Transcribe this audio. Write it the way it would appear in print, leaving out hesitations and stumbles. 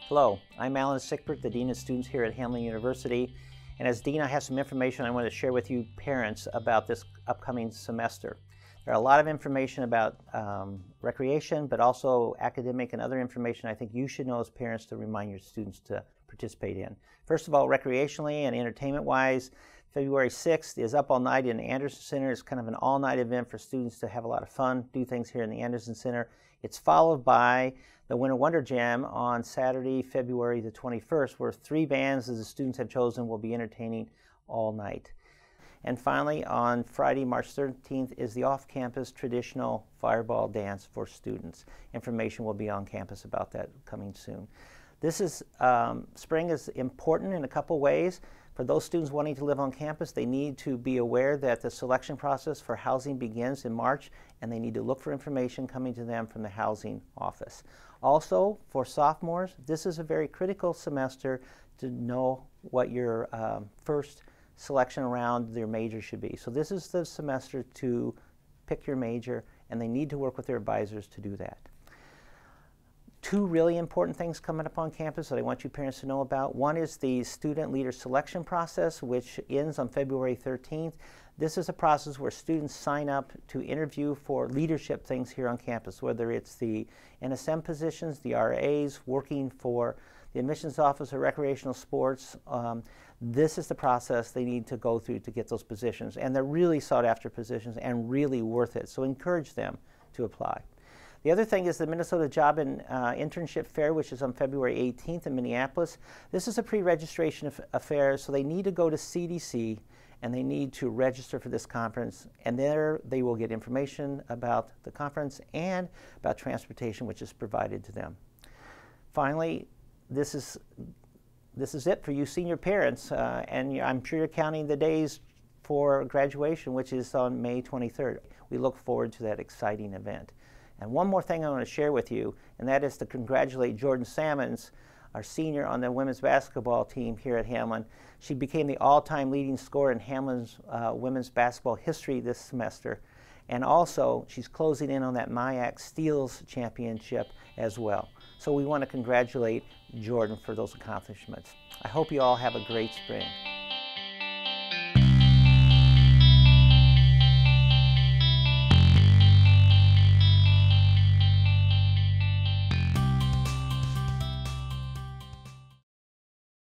Hello, I'm Alan Sickbert, the Dean of Students here at Hamline University. And as Dean, I have some information I want to share with you parents about this upcoming semester. There are a lot of information about recreation, but also academic and other information I think you should know as parents to remind your students to participate in. First of all, recreationally and entertainment-wise, February 6th is Up All Night in the Anderson Center. It's kind of an all-night event for students to have a lot of fun, do things here in the Anderson Center. It's followed by the Winter Wonder Jam on Saturday, February the 21st, where 3 bands that the students have chosen will be entertaining all night. And finally, on Friday, March 13th, is the off-campus traditional fireball dance for students. Information will be on campus about that coming soon. Spring is important in a couple ways. For those students wanting to live on campus, they need to be aware that the selection process for housing begins in March, and they need to look for information coming to them from the housing office. Also, for sophomores, this is a very critical semester to know what your first selection around their major should be. So this is the semester to pick your major, and they need to work with their advisors to do that. 2 really important things coming up on campus that I want you parents to know about. One is the student leader selection process, which ends on February 13th. This is a process where students sign up to interview for leadership things here on campus, whether it's the NSM positions, the RAs, working for the admissions office or recreational sports. This is the process they need to go through to get those positions. And they're really sought after positions and really worth it. So encourage them to apply. The other thing is the Minnesota Job and Internship Fair, which is on February 18th in Minneapolis. This is a pre-registration affair, so they need to go to CDC and they need to register for this conference. And there they will get information about the conference and about transportation, which is provided to them. Finally, this is it for you senior parents, and I'm sure you're counting the days for graduation, which is on May 23rd. We look forward to that exciting event. And one more thing I want to share with you, and that is to congratulate Jordan Sammons, our senior on the women's basketball team here at Hamline. She became the all-time leading scorer in Hamline's women's basketball history this semester. And also, she's closing in on that MIAC Steals Championship as well. So we want to congratulate Jordan for those accomplishments. I hope you all have a great spring.